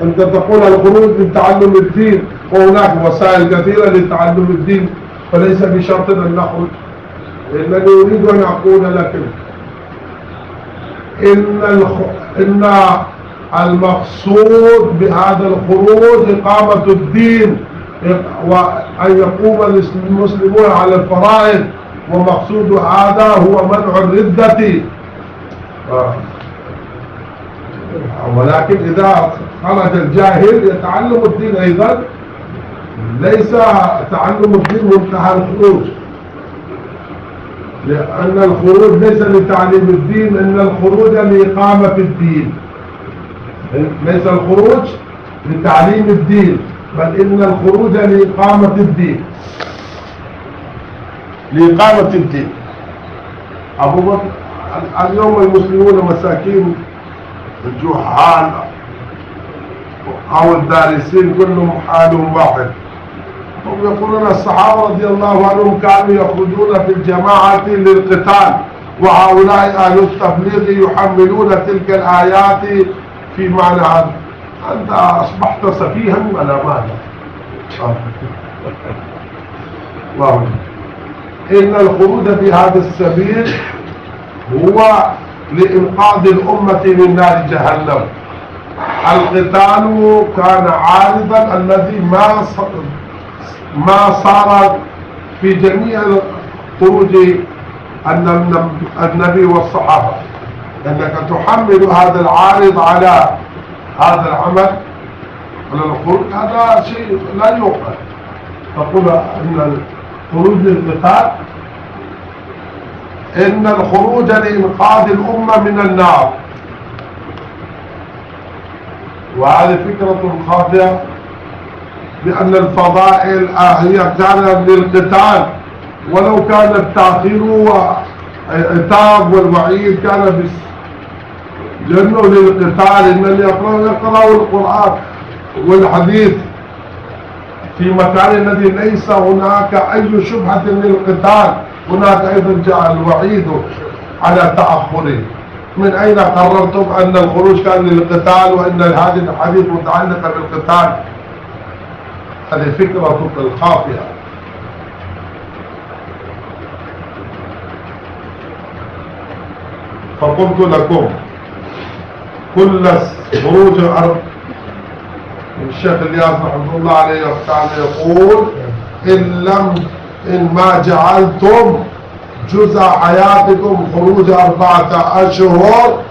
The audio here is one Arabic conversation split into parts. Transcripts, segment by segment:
أنت تقول الخروج من تعلم الدين، وهناك وسائل كثيرة لتعلم الدين، فليس بشرط أن نخرج. إنني أريد أن أقول لكم إن المقصود بهذا الخروج إقامة الدين، وأن يقوم المسلمون على الفرائض، ومقصود هذا هو منع الردة. ولكن إذا خرج الجاهل يتعلم الدين أيضا، ليس تعلم الدين منتهى الخروج، لأن الخروج ليس لتعليم الدين، إن الخروج لإقامة الدين، ليس الخروج لتعليم الدين، بل إن الخروج لإقامة الدين، لإقامة الدين. أبو بكر اليوم المسلمون مساكين الجهال أو الدارسين كلهم حالهم واحد. هم يقولون الصحابة رضي الله عنهم كانوا يخرجون في الجماعة للقتال، وهؤلاء أهل التبليغ يحملون تلك الآيات في معنى هذا. أنت أصبحت سفيها ولا ماذا؟ الله. إن الخروج في هذا السبيل هو لإنقاذ الأمة من نار جهنم. القتال كان عارضا الذي ما صار في جميع خروج النبي والصحابة، أنك تحمل هذا العارض على هذا العمل، على الخروج، هذا شيء لا يوقف. تقول أن الخروج للقتال، إن الخروج لإنقاذ الأمة من النار، وهذه فكرة خاطئة، لأن الفضائل هي كانت للقتال، ولو كان التأخير وعتاب والوعيد كان بس لأنه للقتال. إنني يقرأوا القرآن والحديث في مكان الذي ليس هناك أي شبهة للقتال، هناك أيضا جاء الوعيد على تأخره. من أين قررتم أن الخروج كان للقتال وأن هذه الحديث متعلقة بالقتال؟ هذه فكرة خاطئة. فقلت لكم كل خروج الشيخ الياس رحمه الله عليه تعالى يقول إن ما جعلتم جزء حياتكم خروج 4 أشهر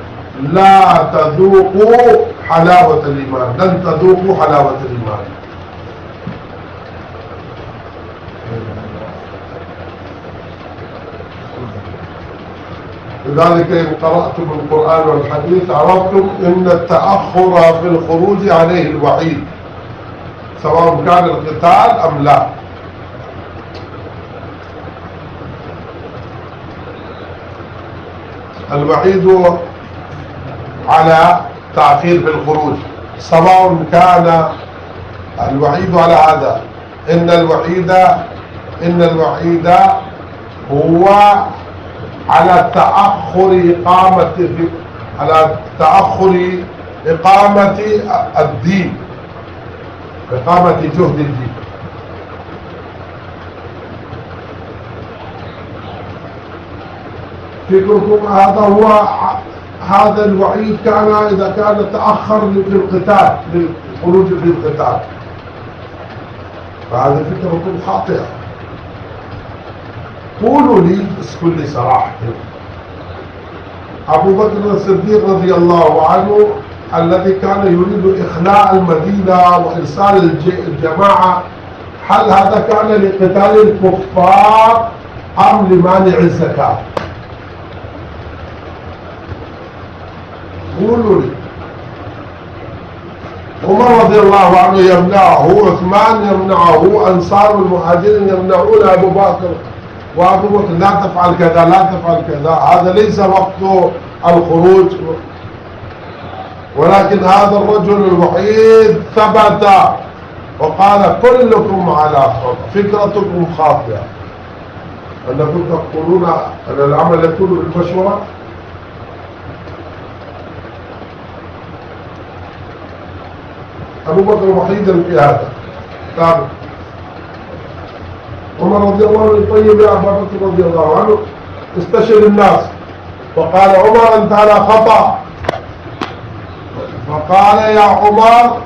لا تذوقوا حلاوة الإيمان، لن تذوقوا حلاوة الإيمان. لذلك إن قرأتم القرآن والحديث عرفتم أن التأخر في الخروج عليه الوعيد، سواء كان القتال أم لا. الوعيد على تأخير في الخروج، سواء كان الوعيد على هذا، إن الوعيد هو على تأخر إقامة الدين، إقامة جهد الدين. فكركم هذا الوعيد كان إذا كان تأخر في القتال، للخروج في القتال، فهذه فكركم خاطئة. قولوا لي بكل صراحة، أبو بكر الصديق رضي الله عنه الذي كان يريد إخلاء المدينة وإرسال الجماعة، هل هذا كان لقتال الكفار أم لمانع الزكاة؟ قولوا لي. عمر رضي الله عنه يمنعه، عثمان يمنعه، أنصار المهاجرين يمنعون أبو بكر، وأبو بكر لا تفعل كذا لا تفعل كذا، هذا ليس وقت الخروج. ولكن هذا الرجل الوحيد ثبت وقال كلكم على خطأ، فكرتكم خاطئة، أنكم تقولون أن العمل يكون بالمشورة. أبو بكر وحيدا في هذا. طيب عمر رضي الله عنه طيب يا أبا بكر رضي الله عنه استشهد الناس، فقال عمر أنت على خطأ. فقال يا عمر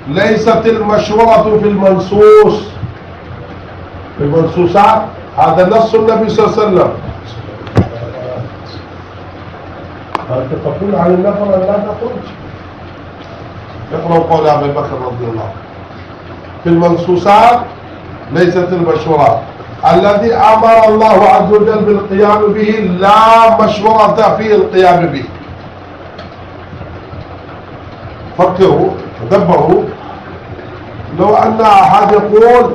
ليست المشورة في المنصوص، في المنصوصات، هذا نص النبي صلى الله عليه وسلم. أنت تقول عن النفر أن لا تخرج. اقرأوا قول أبي بكر رضي الله عنه في المنصوصات ليست المشورات، الذي أمر الله عز وجل بالقيام به لا مشورة في القيام به. فكروا تدبروا، لو أن أحد يقول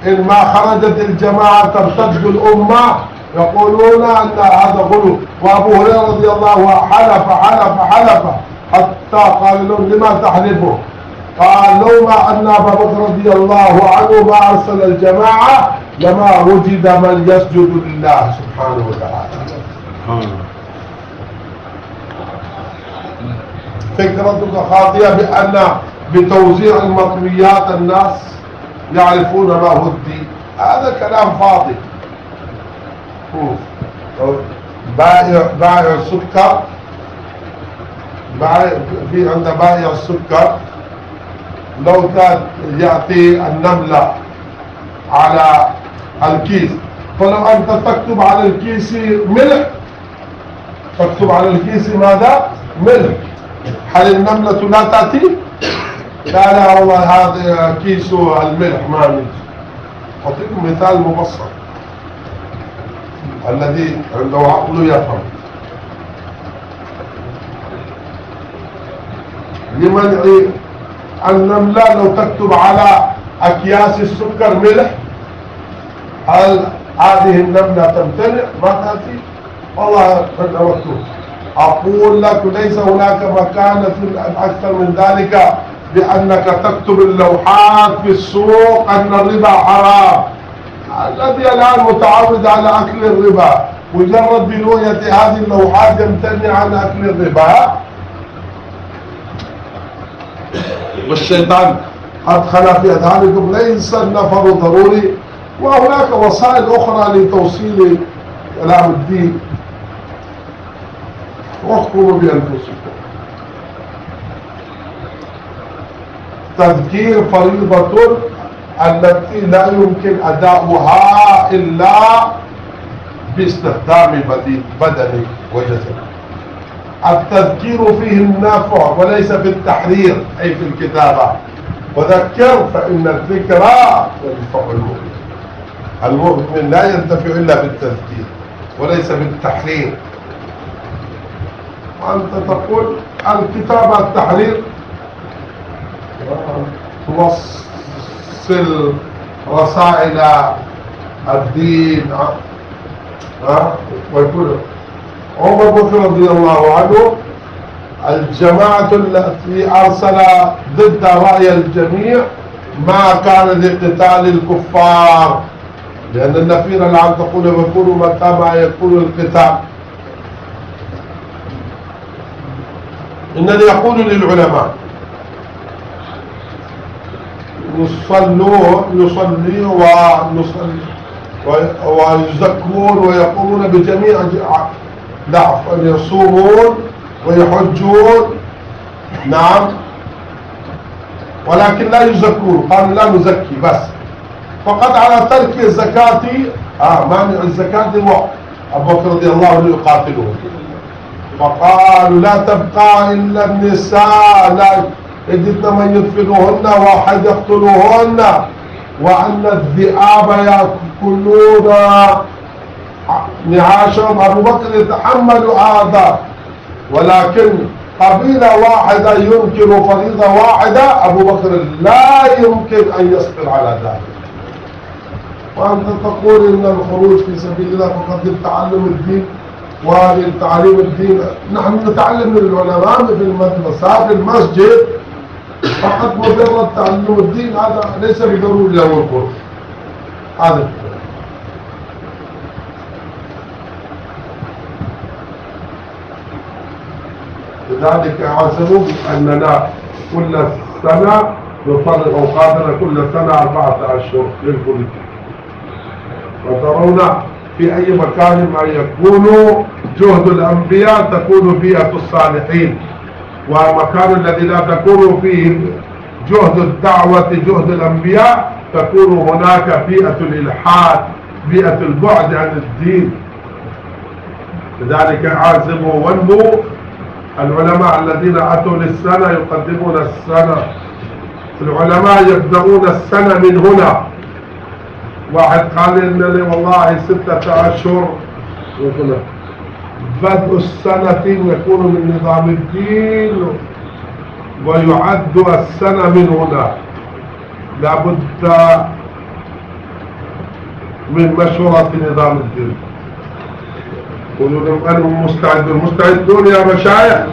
إن ما خرجت الجماعة ترتد الأمة، يقولون أن هذا غلو، وأبو هريرة رضي الله عنه حلف حتى قال لهم لما تحلفوا؟ قال لولا أن أبا بكر رضي الله عنه ما أرسل الجماعة لما وجد من يسجد لله سبحانه وتعالى. فكرتك خاطئة بأن بتوزيع المطويات الناس يعرفون ما هو الدين، هذا كلام فاضي. بائع السكر، في عند بائع السكر لو كان يأتي النملة على الكيس، فلو أنت تكتب على الكيس ملح، تكتب على الكيس ماذا؟ ملح، هل النملة لا تأتي؟ لا والله هذا كيس الملح ما نجي. أعطيكم مثال مبسط الذي عنده عقل يفهم. لمنع النملة لو تكتب على أكياس السكر ملح، هل هذه النملة تمتنع؟ ما تأتي؟ والله قد أردت أقول لك ليس هناك مكانة أكثر من ذلك بأنك تكتب اللوحات في السوق أن الربا حرام. الذي الآن متعود على أكل الربا مجرد برؤية هذه اللوحات يمتنع عن أكل الربا. والشيطان أدخل في أذهانكم ليس النفر ضروري، وهناك وسائل أخرى لتوصيل كلام الدين، واحكموا بأنفسكم. تذكير فريضة التي لا يمكن أداؤها إلا باستخدام بدني وجسد. التذكير فيه النفع وليس في التحرير أي في الكتابة. وذكر فإن الذكرى تنفع المؤمن. المؤمن لا ينتفع إلا بالتذكير وليس بالتحرير. وأنت تقول الكتابة التحرير، توصل رسائل الدين ويقول عمر بكر رضي الله عنه الجماعة التي أرسل ضد رأي الجميع ما كان لقتال الكفار، لأن النفير الآن تقول يكون متى ما يكون القتال. إنني أقول للعلماء يصلي ويزكون ويقومون بجميع يصومون ويحجون، نعم، ولكن لا يزكون. قالوا لا نزكي بس، فقد على ترك الزكاة مانع الزكاة أبو بكر رضي الله عنه يقاتلهم. فقالوا لا تبقى إلا النساء، لا يجدن من يدفنوهن واحد يقتلوهن، وأن الذئاب يأكلون نعاشهم. أبو بكر يتحمل هذا، ولكن قبيلة واحدة ينكر فريضة واحدة أبو بكر لا يمكن أن يصبر على ذلك. وأنت تقول إن الخروج في سبيل الله فقط لتعلم الدين ولتعليم الدين. نحن نتعلم من العلماء في المدرسة في المسجد فقط، مجرد تعلم الدين هذا ليس بضروري له الخروج. هذا لذلك عزموا أننا كل سنة نفرغ أوقاتنا كل سنة 4 أشهر للبوليتيك. وترون في أي مكان ما يكون جهد الأنبياء تكون بيئة الصالحين، والمكان الذي لا تكون فيه جهد الدعوة جهد الأنبياء تكون هناك بيئة الإلحاد، بيئة البعد عن الدين. لذلك عازموا ونموا العلماء الذين أتوا للسنة يقدمون السنة. العلماء يبدأون السنة من هنا. واحد قال لي والله 6 أشهر بدء السنة يكون من نظام الدين ويعد السنة من هنا. لابد من مشورة نظام الدين. قولوا لهم أنا مستعدون يا مشايخ.